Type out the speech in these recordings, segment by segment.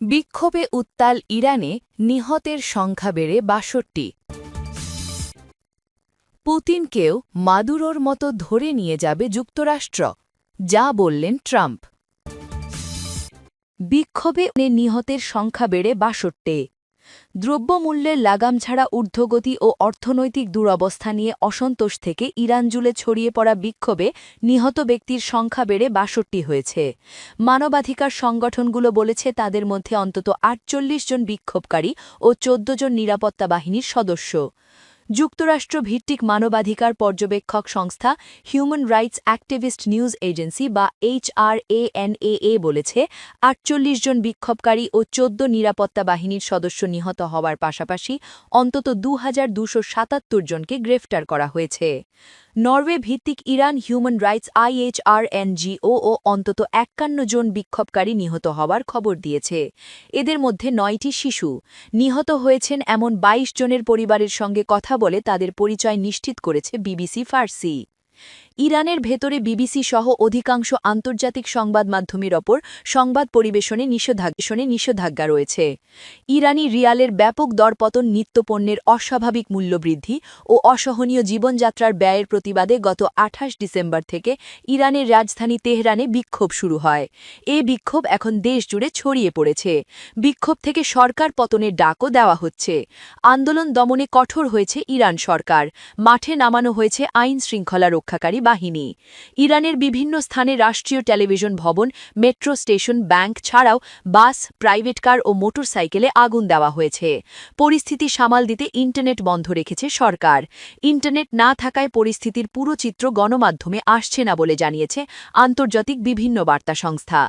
বিক্ষোভে উত্তাল ইরানে নিহতের সংখ্যা বেড়ে ৬২। পুতিনকেও মাদুরোর মতো ধরে নিয়ে যাবে যুক্তরাষ্ট্র, যা বললেন ট্রাম্প। বিক্ষোভে নিহতের সংখ্যা বেড়ে ৬২। দ্রব্যমূল্যের লাগাম ছাড়া ঊর্ধ্বগতি ও অর্থনৈতিক দুরবস্থা নিয়ে অসন্তোষ থেকে ইরান জুড়ে ছড়িয়ে পড়া বিক্ষোভে নিহত ব্যক্তির সংখ্যা বেড়ে ৬২ হয়েছে। মানবাধিকার সংগঠনগুলো বলেছে তাদের মধ্যে অন্তত ৪৮ জন বিক্ষোভকারী ও ১৪ জন নিরাপত্তা বাহিনীর সদস্য। যুক্তরাষ্ট্র ভিত্তিক মানবাধিকার পর্যবেক্ষক সংস্থা human rights activist news agency বা HRANAA বলেছে ৪৮ জন বিক্ষোভকারী ও ১৪ নিরাপত্তা বাহিনীর সদস্য নিহত হওয়ার পাশাপাশি অন্তত ২,২৭৭ জনকে গ্রেফতার করা হয়েছে। নরওয়ে ভিত্তিক ইরান হিউম্যান রাইটস IHRNGO ও অন্তত ৫১ জন বিক্ষোভকারী নিহত হওয়ার খবর দিয়েছে। এদের মধ্যে ৯টি শিশু। নিহত হয়েছেন এমন ২২ জনের পরিবারের সঙ্গে কথা বলে তাদের পরিচয় নিশ্চিত করেছে বিবিসি ফার্সি। ইরানের ভেতরে বিবিসি সহ অধিকাংশ আন্তর্জাতিক সংবাদ মাধ্যমের ওপর সংবাদ পরিবেশনে নিষেধাজ্ঞা রয়েছে। ইরানি রিয়ালের ব্যাপক দরপতন, নিত্যপণ্যের অস্বাভাবিক মূল্যবৃদ্ধি ও অসহনীয় জীবনযাত্রার ব্যয়ের প্রতিবাদে গত ২৮ ডিসেম্বর থেকে ইরানের রাজধানী তেহরানে বিক্ষোভ শুরু হয়। এ বিক্ষোভ এখন দেশজুড়ে ছড়িয়ে পড়েছে। বিক্ষোভ থেকে সরকার পতনের ডাকও দেওয়া হচ্ছে। আন্দোলন দমনে কঠোর হয়েছে ইরান সরকার। মাঠে নামানো হয়েছে আইন শৃঙ্খলা রক্ষাকারী বাহিনী। ইরানের বিভিন্ন স্থানে রাষ্ট্রীয় টেলিভিশন ভবন, মেট্রো স্টেশন, ব্যাংক ছাড়াও বাস, প্রাইভেট কার ও মোটরসাইকেলে আগুন দেওয়া হয়েছে। পরিস্থিতি সামাল দিতে ইন্টারনেট বন্ধ রেখেছে সরকার। ইন্টারনেট না থাকায় পরিস্থিতির পুরো চিত্র গণমাধ্যমে আসছে না বলে জানিয়েছে আন্তর্জাতিক বিভিন্ন বার্তা সংস্থা।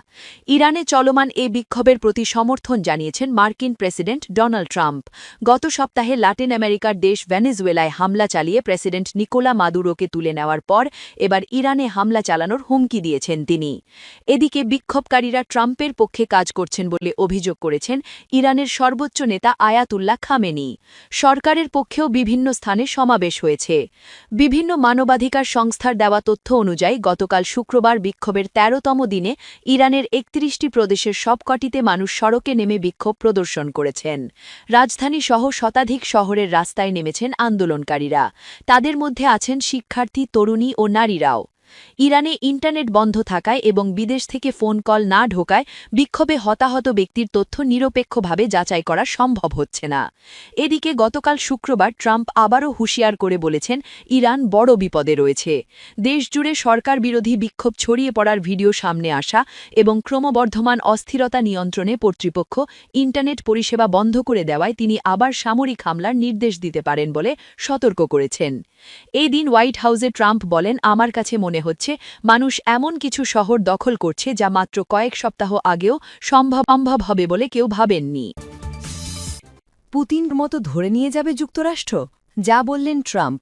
ইরানে চলমান এ বিক্ষোভের প্রতি সমর্থন জানিয়েছেন মার্কিন প্রেসিডেন্ট ডোনাল্ড ট্রাম্প। গত সপ্তাহে লাতিন আমেরিকার দেশ ভেনেজুয়েলায় হামলা চালিয়ে প্রেসিডেন্ট নিকোলা মাদুরোকে তুলে নেওয়ার পর এবার ইরানে হামলা চালানোর হুমকি দিয়েছেন তিনি। এদিকে বিক্ষোভকারীরা ট্রাম্পের পক্ষে কাজ করছেন বলে অভিযোগ করেছেন ইরানের সর্বোচ্চ নেতা আয়াতুল্লাহ খামেনি। সরকারের পক্ষেও বিভিন্ন স্থানে সমাবেশ হয়েছে। বিভিন্ন মানবাধিকার সংস্থার দেওয়া তথ্য অনুযায়ী গতকাল শুক্রবার বিক্ষোভের ১৩তম দিনে ইরানের ৩১টি প্রদেশের সবকটিতে মানুষ সড়কে নেমে বিক্ষোভ প্রদর্শন করেছেন। রাজধানী সহ শতাধিক শহরের রাস্তায় নেমেছেন আন্দোলনকারীরা। তাদের মধ্যে আছেন শিক্ষার্থী, তরুণী ও নারীরাও। ইরানে ইন্টারনেট বন্ধ থাকায় এবং বিদেশ থেকে ফোন কল না ঢোকায় বিক্ষোভে হতাহত ব্যক্তির তথ্য নিরপেক্ষভাবে যাচাই করা সম্ভব হচ্ছে না। এদিকে গতকাল শুক্রবার ট্রাম্প আবারও হুঁশিয়ার করে বলেছেন ইরান বড় বিপদে রয়েছে। দেশজুড়ে সরকার বিরোধী বিক্ষোভ ছড়িয়ে পড়ার ভিডিও সামনে আসা এবং ক্রমবর্ধমান অস্থিরতা নিয়ন্ত্রণে কর্তৃপক্ষ ইন্টারনেট পরিষেবা বন্ধ করে দেওয়ায় তিনি আবার সামরিক হামলার নির্দেশ দিতে পারেন বলে সতর্ক করেছেন। এই দিন হোয়াইট হাউসে ট্রাম্প বলেন, আমার কাছে মনে হচ্ছে মানুষ এমন কিছু শহর দখল করছে যা মাত্র কয়েক সপ্তাহ আগেও সম্ভব হবে বলে কেউ ভাবেননি। পুতিনের মতো ধরে নিয়ে যাবে যুক্তরাষ্ট্র, যা বললেন ট্রাম্প।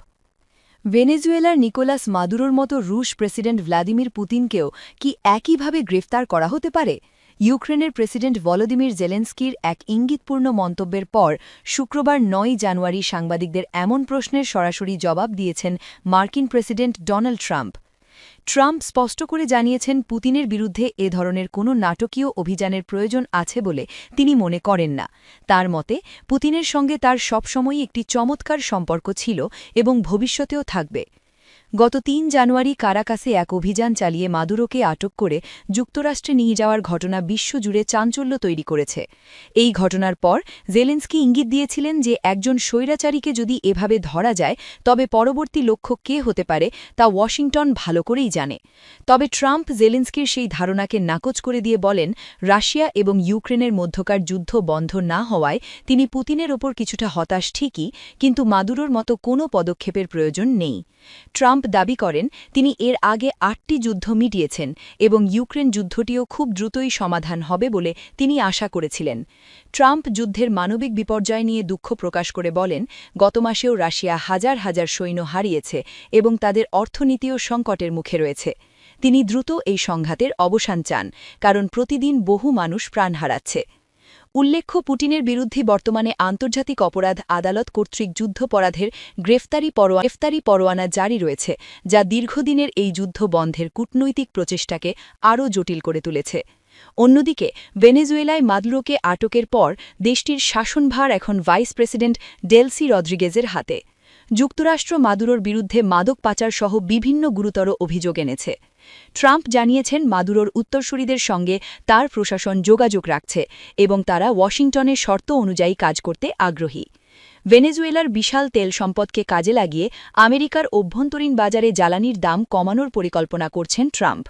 ভেনেজুয়েলার নিকোলাস মাদুরোর মতো রুশ প্রেসিডেন্ট ভ্লাদিমির পুতিনকেও কি একইভাবে গ্রেফতার করা হতে পারে? ইউক্রেনের প্রেসিডেন্ট ভলোদিমির জেলেনস্কির এক ইঙ্গিতপূর্ণ মন্তব্যের পর শুক্রবার ৯ জানুয়ারি সাংবাদিকদের এমন প্রশ্নের সরাসরি জবাব দিয়েছেন মার্কিন প্রেসিডেন্ট ডোনাল্ড ট্রাম্প। ট্রাম্প স্পষ্ট করে জানিয়েছেন পুতিনের বিরুদ্ধে এ ধরনের কোনো নাটকীয় অভিযানের প্রয়োজন আছে বলে তিনি মনে করেন না। তার মতে পুতিনের সঙ্গে তার সবসময়ই একটি চমৎকার সম্পর্ক ছিল এবং ভবিষ্যতেও থাকবে। গত ৩ জানুয়ারি কারাকাসে এক অভিযান চালিয়ে মাদুরোকে আটক করে যুক্তরাষ্ট্রে নিয়ে যাওয়ার ঘটনা বিশ্বজুড়ে চাঞ্চল্য তৈরি করেছে। এই ঘটনার পর জেলেনস্কি ইঙ্গিত দিয়েছিলেন যে একজন স্বৈরাচারীকে যদি এভাবে ধরা যায় তবে পরবর্তী লক্ষ্য কে হতে পারে তা ওয়াশিংটন ভালো করেই জানে। তবে ট্রাম্প জেলেনস্কির সেই ধারণাকে নাকচ করে দিয়ে বলেন, রাশিয়া এবং ইউক্রেনের মধ্যকার যুদ্ধ বন্ধ না হওয়ায় তিনি পুতিনের ওপর কিছুটা হতাশ ঠিকই, কিন্তু মাদুরোর মতো কোনো পদক্ষেপের প্রয়োজন নেই। ট্রাম্প দাবি করেন তিনি এর আগে ৮টি যুদ্ধ মিটিয়েছেন এবং ইউক্রেন যুদ্ধটিও খুব দ্রুতই সমাধান হবে বলে তিনি আশা করেছিলেন। ট্রাম্প যুদ্ধের মানবিক বিপর্যয় নিয়ে দুঃখ প্রকাশ করে বলেন, গত মাসেও রাশিয়া হাজার হাজার সৈন্য হারিয়েছে এবং তাদের অর্থনীতিও সংকটের মুখে রয়েছে। তিনি দ্রুত এই সংঘাতের অবসান চান, কারণ প্রতিদিন বহু মানুষ প্রাণ হারাচ্ছে। উল্লেখ্য, পুতিনের বিরুদ্ধে বর্তমানে আন্তর্জাতিক অপরাধ আদালত কর্তৃক যুদ্ধাপরাধের গ্রেফতারি পরোয়ানা জারি রয়েছে, যা দীর্ঘদিনের এই যুদ্ধ বন্ধের কূটনৈতিক প্রচেষ্টাকে আরও জটিল করে তুলেছে। অন্যদিকে ভেনেজুয়েলায় মাদুরোকে আটকের পর দেশটির শাসনভার এখন ভাইস প্রেসিডেন্ট ডেলসি রদ্রিগেজের হাতে। যুক্তরাষ্ট্র মাদুরোর বিরুদ্ধে মাদক পাচারসহ বিভিন্ন গুরুতর অভিযোগ এনেছে। ট্রাম্প জানিয়েছেন মাদুরোর উত্তরসূরিদের সঙ্গে তার প্রশাসন যোগাযোগ রাখছে এবং তারা ওয়াশিংটনের শর্ত অনুযায়ী কাজ করতে আগ্রহী। ভেনেজুয়েলার বিশাল তেল সম্পদকে কাজে লাগিয়ে আমেরিকার অভ্যন্তরীণ বাজারে জ্বালানির দাম কমানোর পরিকল্পনা করছেন ট্রাম্প।